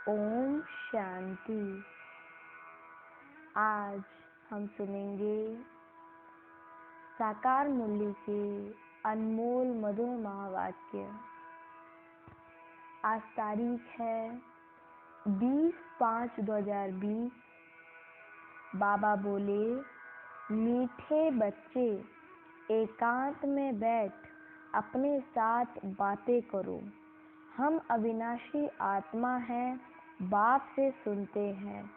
ओम शांति। आज हम सुनेंगे साकार मुरली के अनमोल मधुर महावाक्य। आज तारीख है 20/5/2020। बाबा बोले, मीठे बच्चे एकांत में बैठ अपने साथ बातें करो। हम अविनाशी आत्मा हैं, बाप से सुनते हैं,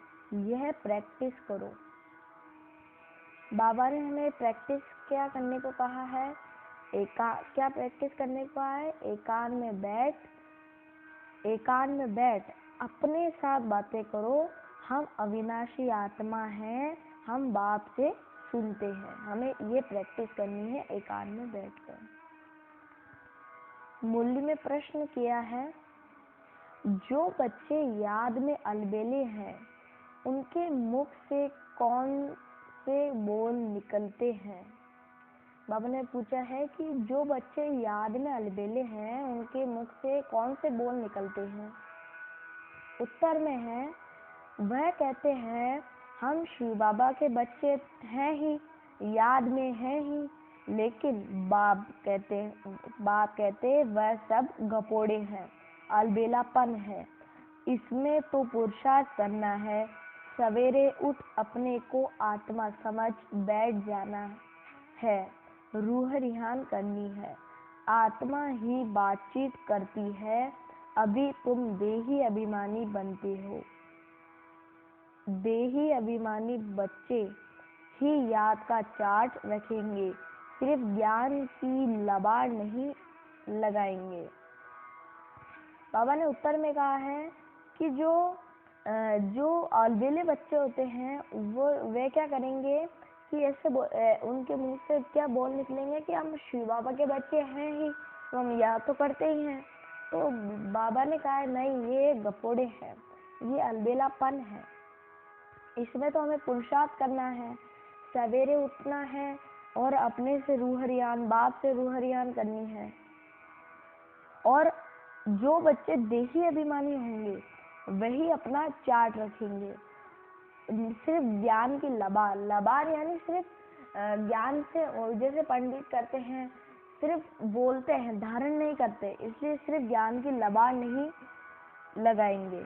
यह प्रैक्टिस करो। बाबा ने हमें प्रैक्टिस क्या करने को कहा है? क्या प्रैक्टिस करने को कहा है? एकांत में बैठ अपने साथ बातें करो। हम अविनाशी आत्मा हैं, हम बाप से सुनते हैं। हमें ये प्रैक्टिस करनी है एकांत में बैठकर। मुरली में प्रश्न किया है, जो बच्चे याद में अलबेले हैं उनके मुख से कौन से बोल निकलते हैं? बाबा ने पूछा है कि जो बच्चे याद में अलबेले हैं उनके मुख से कौन से बोल निकलते हैं? उत्तर में है, वह कहते हैं हम शिव बाबा के बच्चे हैं ही, याद में हैं ही, लेकिन बाप कहते वह सब गपोड़े हैं, अलबेलापन है, इसमें तो पुरुषार्थ करना है। सवेरे उठ अपने को आत्मा समझ बैठ जाना है, रूह रिहान करनी है। आत्मा ही बातचीत करती है, अभी तुम देही अभिमानी बनते हो। देही अभिमानी बच्चे ही याद का चार्ट रखेंगे, सिर्फ ज्ञान की लबाड़ नहीं लगाएंगे। बाबा ने उत्तर में कहा है कि जो अलबेले बच्चे होते हैं वे क्या करेंगे कि ऐसे उनके मुंह से क्या बोल निकलेंगे कि हम शिव बाबा के बच्चे हैं ही, तो हम याद तो करते ही हैं। तो बाबा ने कहा है नहीं, ये गपोड़े हैं, ये अलबेलापन है, इसमें तो हमें पुरुषार्थ करना है। सवेरे उठना है और अपने से रूह रियान, बाप से रूह रियान करनी है। और जो बच्चे देही अभिमानी होंगे वही अपना चार्ट रखेंगे, सिर्फ ज्ञान की लबार यानी सिर्फ ज्ञान से, जैसे पंडित करते हैं, सिर्फ बोलते हैं, धारण नहीं करते, इसलिए सिर्फ ज्ञान की लबार नहीं लगाएंगे।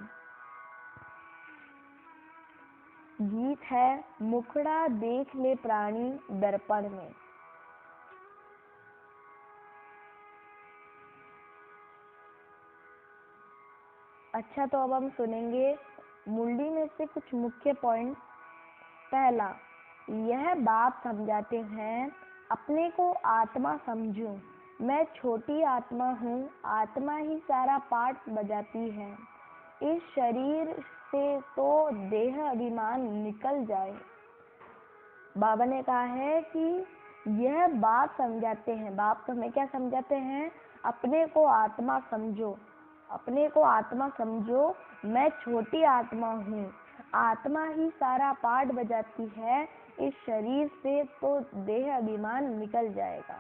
गीत है, मुखड़ा देख ले प्राणी दर्पण में। अच्छा, तो अब हम सुनेंगे मुरली में से कुछ मुख्य पॉइंट। पहला, यह बात समझाते हैं अपने को आत्मा समझो। मैं छोटी आत्मा हूँ, आत्मा ही सारा पाठ बजाती है। इस शरीर से तो देह अभिमान निकल जाए। बाबा ने कहा है कि यह बात समझाते हैं, बाप तो हमें क्या समझाते हैं? अपने को आत्मा समझो, अपने को आत्मा समझो। मैं छोटी आत्मा हूँ, आत्मा ही सारा पाठ बजाती है। इस शरीर से तो देह अभिमान निकल जाएगा।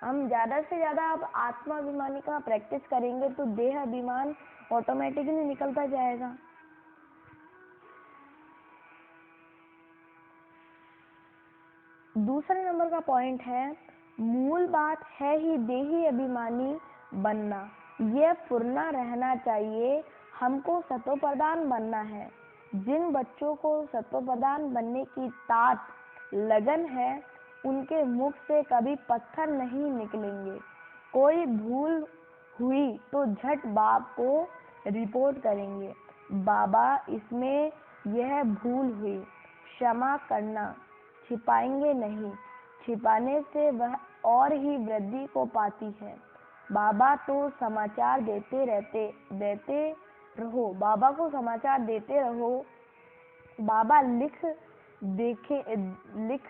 हम ज़्यादा से ज़्यादा अब आत्मा अभिमानी का प्रैक्टिस करेंगे तो देह अभिमान ऑटोमेटिकली निकलता जाएगा। दूसरे नंबर का पॉइंट है, मूल बात है ही देही अभिमानी बनना। यह फुरना रहना चाहिए, हमको सतो प्रधान बनना है। जिन बच्चों को सतो प्रधान बनने की तात लगन है उनके मुख से कभी पत्थर नहीं निकलेंगे। कोई भूल हुई तो झट बाप को रिपोर्ट करेंगे, बाबा इसमें यह भूल हुई, क्षमा करना। छिपाएंगे नहीं, छिपाने से वह और ही वृद्धि को पाती है। बाबा तो समाचार देते रहो, बाबा को समाचार देते रहो। बाबा लिख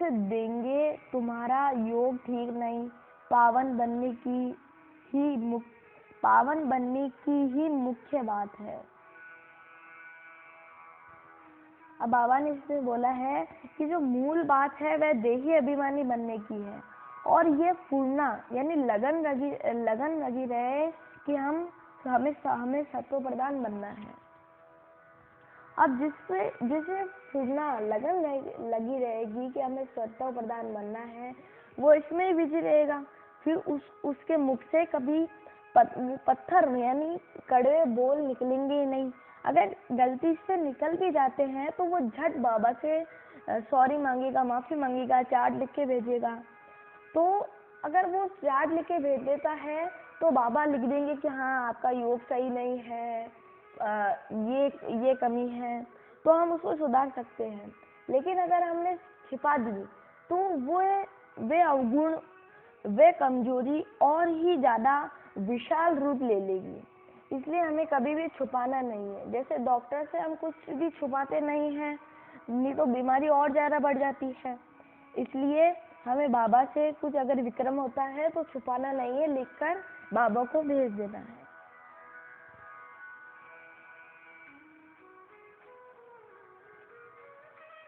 देंगे तुम्हारा योग ठीक नहीं, पावन बनने की ही मुख्य बात है। अब बाबा ने इसमें बोला है कि जो मूल बात है वह देही अभिमानी बनने की है, और ये फूलना यानी लगन लगी रहे कि हमें सत्व प्रधान बनना है। अब जिसे फिरना लगन लगी रहेगी कि हमें सत्व प्रधान बनना है, वो इसमें ही बिजी रहेगा। फिर उसके मुख से कभी पत्थर यानी कड़वे बोल निकलेंगे ही नहीं। अगर गलती से निकल भी जाते हैं तो वो झट बाबा से सॉरी मांगेगा, माफी मांगेगा, चार्ट लिख के भेजेगा। तो अगर वो चार्ट लिख के भेज देता है तो बाबा लिख देंगे कि हाँ आपका योग सही नहीं है, ये कमी है, तो हम उसको सुधार सकते हैं। लेकिन अगर हमने छिपा दी तो वे अवगुण, वे कमजोरी और ही ज्यादा विशाल रूप ले लेगी। इसलिए हमें कभी भी छुपाना नहीं है। जैसे डॉक्टर से हम कुछ भी छुपाते नहीं हैं, नहीं तो बीमारी और ज्यादा बढ़ जाती है। इसलिए हमें बाबा से कुछ अगर विक्रम होता है तो छुपाना नहीं है, लिखकर बाबा को भेज देना है।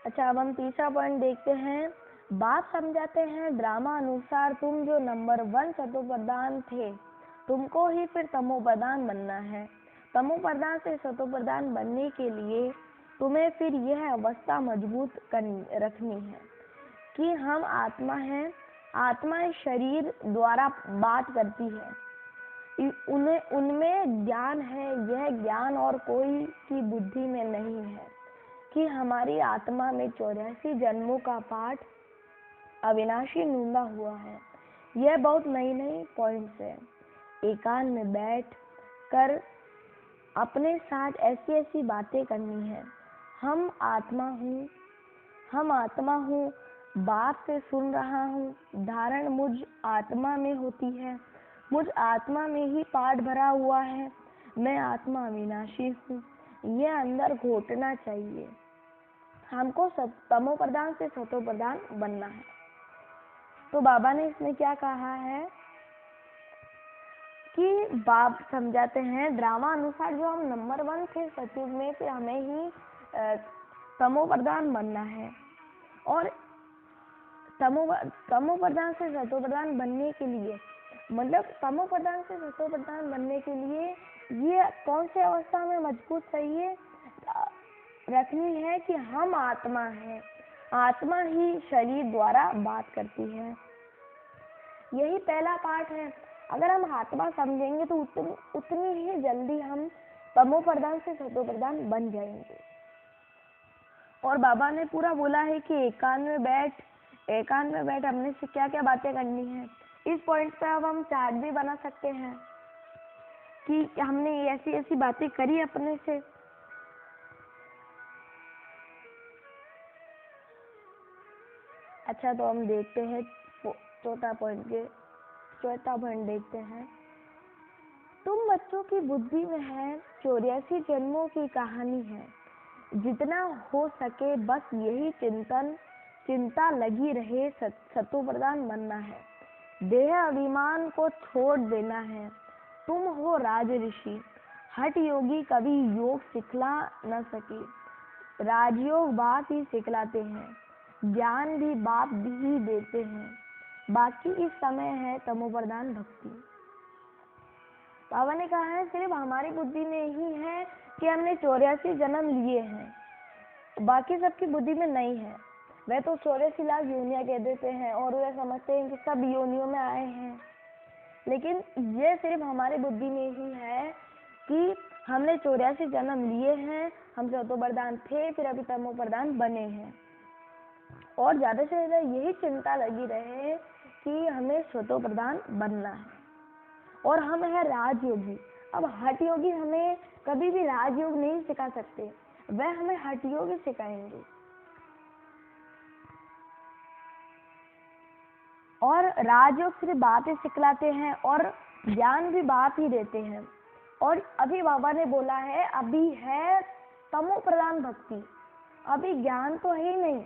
अच्छा, अब हम तीसरा पॉइंट देखते हैं। बाप समझाते हैं ड्रामा अनुसार तुम जो नंबर 1 सतो प्रधान थे, तुमको ही फिर तमो प्रधान बनना है। तमो प्रधान से सतो प्रधान बनने के लिए तुम्हें फिर यह अवस्था मजबूत रखनी है कि हम आत्मा हैं। आत्मा शरीर द्वारा बात करती है, उनमें ज्ञान है। यह ज्ञान और कोई की बुद्धि में नहीं है कि हमारी आत्मा में 84 जन्मों का पाठ अविनाशी नूंदा हुआ है। यह बहुत नई पॉइंट्स है। एकांत में बैठ कर अपने साथ ऐसी बातें करनी है। हम आत्मा हूँ, बाप से सुन रहा हूँ, धारण मुझ आत्मा में होती है, मुझ आत्मा में ही पाठ भरा हुआ है, मैं आत्मा अविनाशी हूँ। यह अंदर घोटना चाहिए। हमको तमो प्रधान से सतो प्रधान बनना है। तो बाबा ने इसमें क्या कहा है कि बाप समझाते हैं ड्रामा अनुसार जो हम नंबर 1 थे सतयुग में, फिर हमें ही तमो प्रधान बनना है। और तमो प्रधान से सतो प्रधान बनने के लिए, मतलब तमो प्रधान से सतो प्रधान बनने के लिए ये कौन सी अवस्था में मजबूत चाहिए रखनी है कि हम आत्मा हैं, आत्मा ही शरीर द्वारा बात करती है। यही पहला पाठ है। अगर हम आत्मा समझेंगे तो उतनी ही जल्दी हम तमो प्रधान से सतो प्रधान बन जाएंगे। और बाबा ने पूरा बोला है कि एकांत में बैठ हमने से क्या क्या बातें करनी है। इस पॉइंट पे अब हम चार्ट भी बना सकते हैं कि हमने ऐसी बातें करी अपने से। अच्छा, तो हम देखते हैं चौथा पॉइंट देखते हैं। तुम बच्चों की बुद्धि में है 84 जन्मों की कहानी है। जितना हो सके बस यही चिंता लगी रहे, सतो प्रधान बनना है, देह अभिमान को छोड़ देना है। तुम हो राज ऋषि, हठ योगी कभी योग सिखला न सके। राजयोग बाप ही सिखलाते हैं, ज्ञान भी बाप ही देते हैं, बाकी इस समय है तमो प्रधान भक्ति। बाबा ने कहा है सिर्फ हमारी बुद्धि में ही है कि हमने 84 जन्म लिए हैं, बाकी सबकी बुद्धि में नहीं है। वह तो 84 लाख योनियां कह देते हैं और वे समझते हैं कि सब योनियों में आए हैं, लेकिन ये सिर्फ हमारी बुद्धि में ही है कि हमने 84 जन्म लिए हैं, हम सतो प्रधान थे, फिर अभी तमो प्रधान बने हैं। और ज्यादा से ज्यादा यही चिंता लगी रहे कि हमें सतो प्रधान बनना है। और हम है राजयोगी। अब हठ योगी हमें कभी भी राजयोग नहीं सिखा सकते, वह हमें हठ योग सिखाएंगे। और राजयोग सिर्फ बात ही सिखलाते हैं और ज्ञान भी बात ही देते हैं। और अभी बाबा ने बोला है अभी है तमो प्रधान भक्ति, अभी ज्ञान तो है ही नहीं,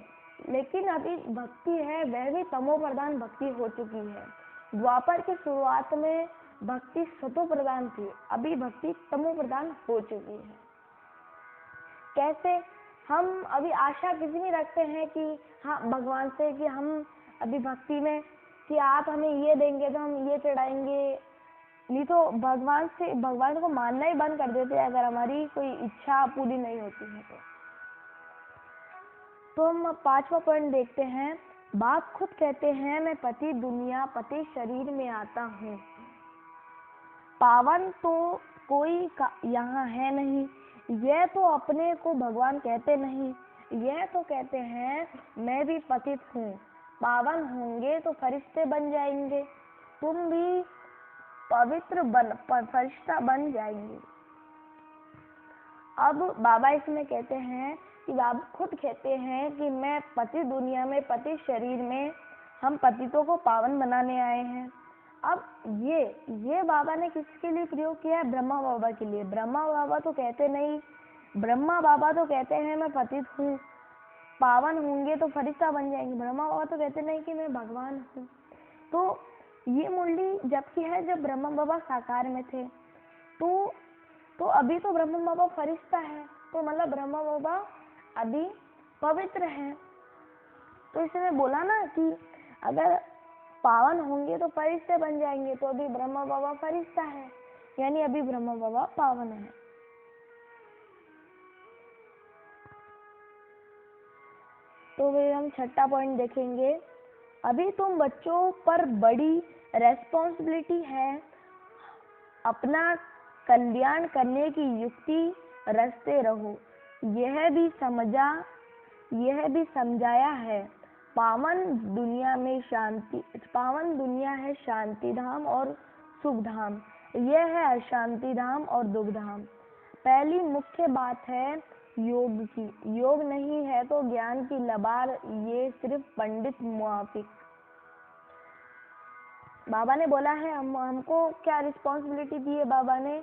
लेकिन अभी भक्ति है, वह भी तमो प्रधान भक्ति हो चुकी है। द्वापर की शुरुआत में भक्ति सतो प्रधान थी, अभी भक्ति तमो प्रधान हो चुकी है। कैसे? हम अभी आशा किसी नहीं रखते हैं कि हाँ भगवान से कि हम अभी भक्ति में कि आप हमें ये देंगे तो हम ये चढ़ाएंगे, नहीं तो भगवान को मानना ही बंद कर देते हैं अगर हमारी कोई इच्छा पूरी नहीं होती है तो। तो हम 5वां पॉइंट देखते हैं। बाप खुद कहते हैं, मैं पति दुनिया पति शरीर में आता हूँ। पावन तो कोई यहाँ है नहीं। यह तो अपने को भगवान कहते नहीं, यह तो कहते हैं मैं भी पतित हूँ। पावन होंगे तो फरिश्ते बन जाएंगे, तुम भी पवित्र फरिश्ता बन जाएंगे। अब बाबा इसमें कहते हैं कि बाबा खुद कहते हैं कि मैं पति दुनिया में पति शरीर में, हम पतितों को पावन बनाने आए हैं। अब ये बाबा ने किसके लिए प्रयोग किया है? ब्रह्मा बाबा के लिए। ब्रह्मा बाबा तो कहते नहीं, ब्रह्मा बाबा तो कहते हैं मैं पतित हूँ, पावन होंगे तो फरिश्ता बन जाएंगे। ब्रह्मा बाबा तो कहते नहीं कि मैं भगवान हूँ। तो ये मुरली जबकि है जब ब्रह्मा बाबा साकार में थे, तो अभी तो ब्रह्मा बाबा फरिश्ता है, तो मतलब ब्रह्मा बाबा अभी पवित्र है। तो इसने बोला ना कि अगर पावन होंगे तो फरिश्ते बन जाएंगे, तो अभी ब्रह्मा बाबा फरिश्ता है, यानी अभी ब्रह्मा बाबा पावन है। तो फिर हम 6वां पॉइंट देखेंगे। अभी तुम बच्चों पर बड़ी रेस्पॉन्सिबिलिटी है, अपना कल्याण करने की युक्ति रचते रहो। यह भी समझाया है। पावन दुनिया है शांति धाम और सुख धाम, यह है अशांति धाम और दुख धाम। पहली मुख्य बात है योग की। योग नहीं है तो ज्ञान की लबार, ये सिर्फ पंडित मुआफिक। बाबा ने बोला है हमको क्या रिस्पॉन्सिबिलिटी दी है? बाबा ने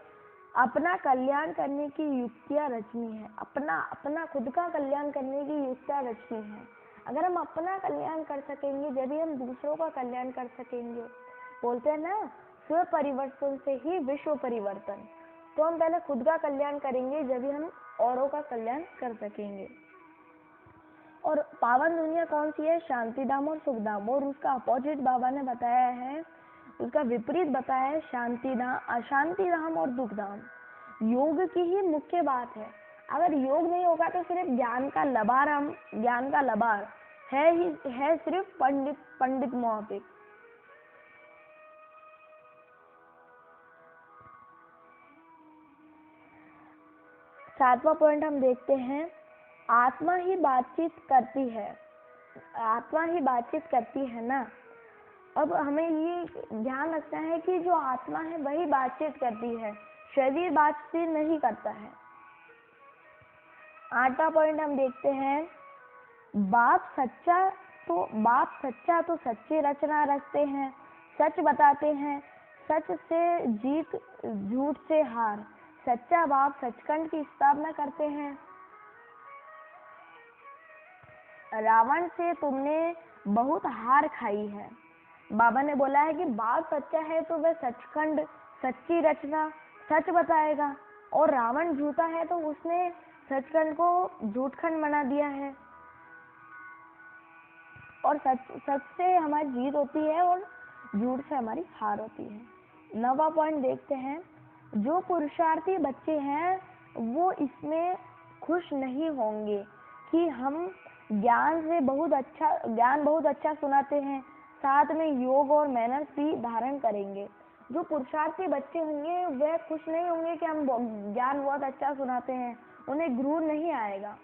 अपना कल्याण करने की युक्तियाँ रचनी है, अपना खुद का कल्याण करने की युक्तियाँ रचनी है। अगर हम अपना कल्याण कर सकेंगे जब ही हम दूसरों का कल्याण कर सकेंगे। बोलते हैं ना, स्व परिवर्तन से ही विश्व परिवर्तन। तो हम पहले खुद का कल्याण करेंगे जब ही हम औरों का कल्याण कर सकेंगे। और पावन दुनिया कौन सी है? शांति धाम और सुख धाम। और उसका अपोजिट बाबा ने बताया है, उसका विपरीत बताया है अशांति धाम और दुख धाम। योग की ही मुख्य बात है। अगर योग नहीं होगा तो सिर्फ ज्ञान का लबार है सिर्फ पंडित मुआफिक। सातवां पॉइंट हम देखते हैं। आत्मा ही बातचीत करती है ना। अब हमें ये ध्यान रखना है कि जो आत्मा है वही बातचीत करती है, शरीर बातचीत नहीं करता है। 8वां पॉइंट हम देखते हैं। बाप सच्चा तो सच्ची रचना रचते हैं, सच बताते हैं, सच से जीत झूठ से हार। सच्चा बाप सचखंड की स्थापना करते हैं। रावण से तुमने बहुत हार खाई है। बाबा ने बोला है कि बाप सच्चा है तो वह सचखंड, सच्ची रचना सच बताएगा, और रावण झूठा है तो उसने सचखंड को झूठखंड बना दिया है। और सच से हमारी जीत होती है और झूठ से हमारी हार होती है। 9वां पॉइंट देखते हैं। जो पुरुषार्थी बच्चे हैं वो इसमें खुश नहीं होंगे कि हम ज्ञान बहुत अच्छा सुनाते हैं, साथ में योग और मैनर्स भी धारण करेंगे। जो पुरुषार्थी बच्चे होंगे वह खुश नहीं होंगे कि हम ज्ञान बहुत अच्छा सुनाते हैं, उन्हें गुरूर नहीं आएगा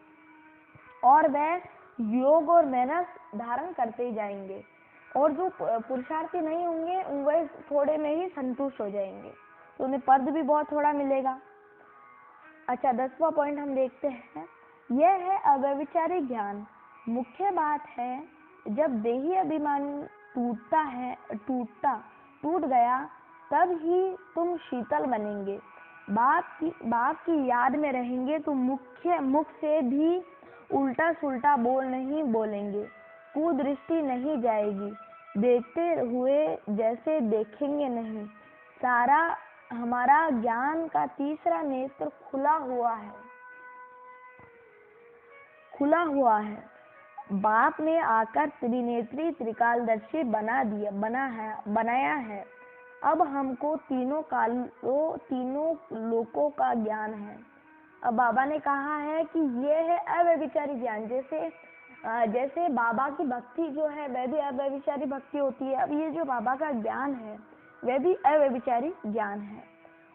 और वह योग और मैनर्स धारण करते ही जाएंगे। और जो पुरुषार्थी नहीं होंगे वह थोड़े में ही संतुष्ट हो जाएंगे, तो उन्हें पद भी बहुत थोड़ा मिलेगा। अच्छा, 10वां पॉइंट हम देखते हैं। यह है अव्यभिचारी ज्ञान। मुख्य बात है जब देही अभिमान टूट गया तब ही तुम शीतल बनेंगे। बाप की याद में रहेंगे तो मुख से भी उल्टा सुल्टा बोल नहीं बोलेंगे, कुदृष्टि नहीं जाएगी, देखते हुए जैसे देखेंगे नहीं। सारा हमारा ज्ञान का तीसरा नेत्र खुला हुआ है। बाप ने आकर त्रिनेत्री त्रिकालदर्शी बनाया है। अब हमको तीनों लोकों का ज्ञान है। अब बाबा ने कहा है कि ये है अव्यभिचारी ज्ञान। जैसे जैसे बाबा की भक्ति जो है वह भी अव्यभिचारी भक्ति होती है। अब ये जो बाबा का ज्ञान है वह भी अव्यभिचारी ज्ञान है।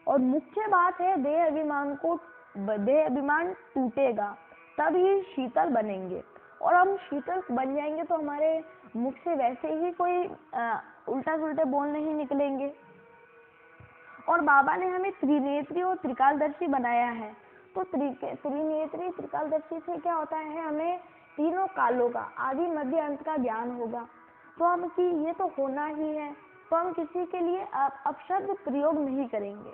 और मुख्य बात है देह अभिमान टूटेगा तब ही शीतल बनेंगे। और हम शीतल बन जाएंगे तो हमारे मुख से वैसे ही कोई उल्टा सुल्टे बोल नहीं निकलेंगे। और बाबा ने हमें त्रिनेत्री और त्रिकालदर्शी बनाया है। तो त्रिनेत्री त्रिकालदर्शी से क्या होता है, हमें तीनों कालों का आदि मध्य अंत का ज्ञान होगा। तो हम कि ये तो होना ही है, तो हम किसी के लिए अपशब्द प्रयोग नहीं करेंगे।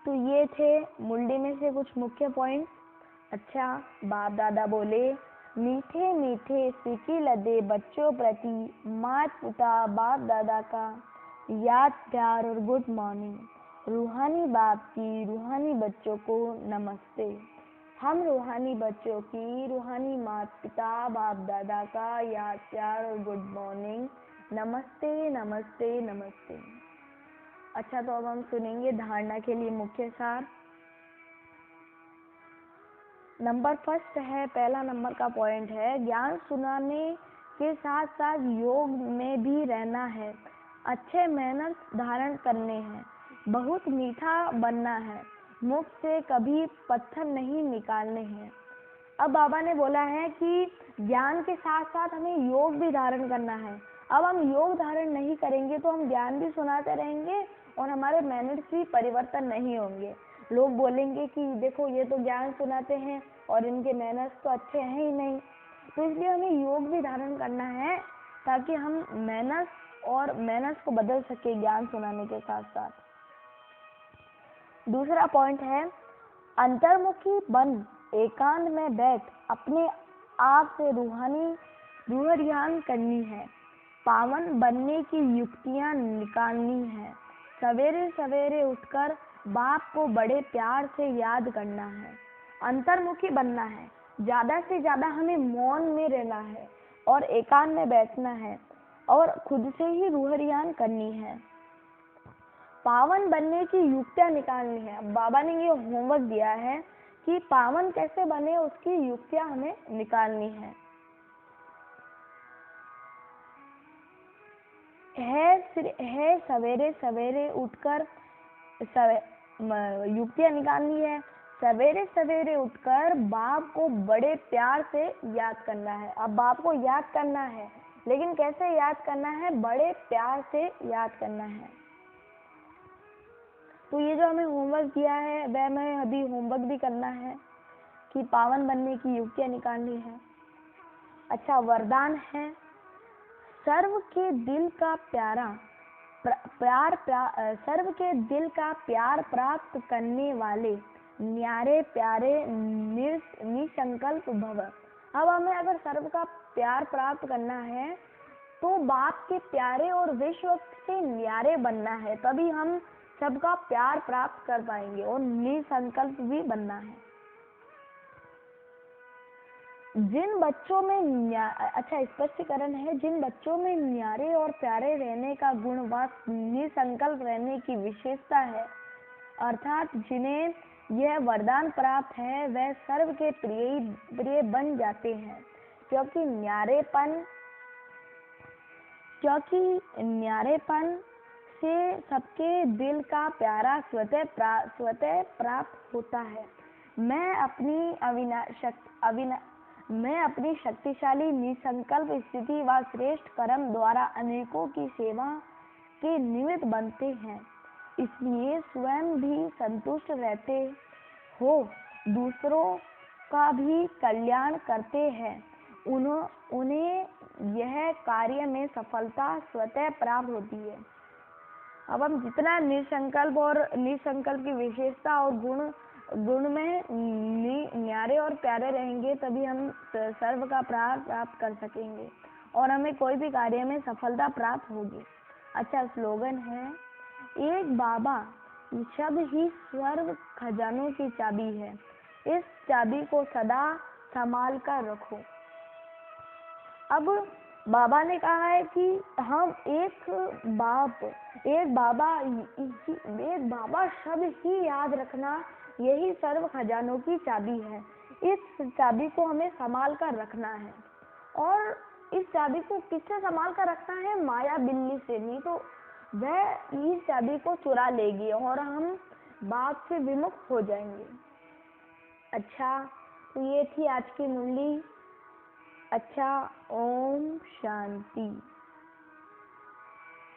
तो ये थे मुंडी में से कुछ मुख्य पॉइंट्स। अच्छा, बाप दादा बोले, मीठे मीठे सिकी लदे बच्चों प्रति माता पिता बाप दादा का याद प्यार और गुड मॉर्निंग। रूहानी बाप की रूहानी बच्चों को नमस्ते। हम रूहानी बच्चों की रूहानी माता पिता बाप दादा का याद प्यार और गुड मॉर्निंग। नमस्ते नमस्ते नमस्ते। अच्छा, तो अब हम सुनेंगे धारणा के लिए मुख्य सार। नंबर फर्स्ट है, पहला नंबर का पॉइंट है, ज्ञान सुनाने के साथ साथ योग में भी रहना है। अच्छे मैनर्स धारण करने हैं। बहुत मीठा बनना है। मुख से कभी पत्थर नहीं निकालने हैं। अब बाबा ने बोला है कि ज्ञान के साथ साथ हमें योग भी धारण करना है। अब हम योग धारण नहीं करेंगे तो हम ज्ञान भी सुनाते रहेंगे और हमारे मैनर्स भी परिवर्तन नहीं होंगे। लोग बोलेंगे कि देखो ये तो ज्ञान सुनाते हैं और इनके मैनर्स तो अच्छे हैं ही नहीं। तो इसलिए हमें योग भी धारण करना है ताकि हम मैनर्स को बदल सके ज्ञान सुनाने के साथ साथ। दूसरा पॉइंट है, अंतर्मुखी बन एकांत में बैठ अपने आप से रूह ध्यान करनी है। पावन बनने की युक्तियां निकालनी है। सवेरे सवेरे उठकर बाप को बड़े प्यार से याद करना है। अंतर्मुखी बनना है। ज्यादा से ज्यादा हमें मौन में रहना है और एकांत में बैठना है और खुद से ही रूह ध्यान करनी है। पावन बनने की युक्तियां निकालनी है। बाबा ने ये होमवर्क दिया है कि पावन कैसे बने उसकी युक्तियां हमें निकालनी है सवेरे सवेरे उठकर युक्तियां निकालनी है। सवेरे सवेरे उठकर बाप को बड़े प्यार से याद करना है। अब बाप को याद करना है, लेकिन कैसे याद करना है, बड़े प्यार से याद करना है। तो ये जो हमें होमवर्क दिया है वह हमें अभी होमवर्क भी करना है कि पावन बनने की युक्तियां निकालनी है। अच्छा, वरदान है, सर्व के दिल का प्यार प्राप्त करने वाले न्यारे प्यारे निसंकल्प भव। अब हमें अगर सर्व का प्यार प्राप्त करना है तो बाप के प्यारे और विश्व से न्यारे बनना है, तभी हम सबका प्यार प्राप्त कर पाएंगे और निसंकल्प भी बनना है। जिन बच्चों में अच्छा स्पष्टीकरण है, जिन बच्चों में न्यारे और प्यारे रहने का गुण व निसंकल्प रहने की विशेषता है, अर्थात जिन्हें यह वरदान प्राप्त है, वह सर्व के प्रिय बन जाते हैं। क्योंकि न्यारेपन से सबके दिल का प्यारा स्वतः प्राप्त होता है। मैं अपनी शक्तिशाली निसंकल्प स्थिति व श्रेष्ठ कर्म द्वारा अनेकों की सेवा के निमित्त बनते हैं, इसलिए स्वयं भी संतुष्ट रहते हो, दूसरों का भी कल्याण करते हैं। उन्हें यह कार्य में सफलता स्वतः प्राप्त होती है। अब हम जितना निसंकल्प की विशेषता और गुण में न्यारे और प्यारे रहेंगे, तभी हम सर्व का प्यार प्राप्त कर सकेंगे और हमें कोई भी कार्य में सफलता प्राप्त होगी। अच्छा, स्लोगन है, एक बाबा शब्द ही सर्व खजानों की चाबी है। इस चाबी को सदा संभाल कर रखो। अब बाबा ने कहा है कि हम एक बाबा शब्द ही याद रखना यही सर्व खजानों की चाबी है। इस चाबी को हमें संभाल कर रखना है, और इस चाबी को किससे संभाल कर रखना है? माया बिल्ली से। नहीं तो वह इस चाबी को चुरा लेगी और हम बात से विमुख हो जाएंगे। अच्छा, तो ये थी आज की मुरली। अच्छा, ओम शांति।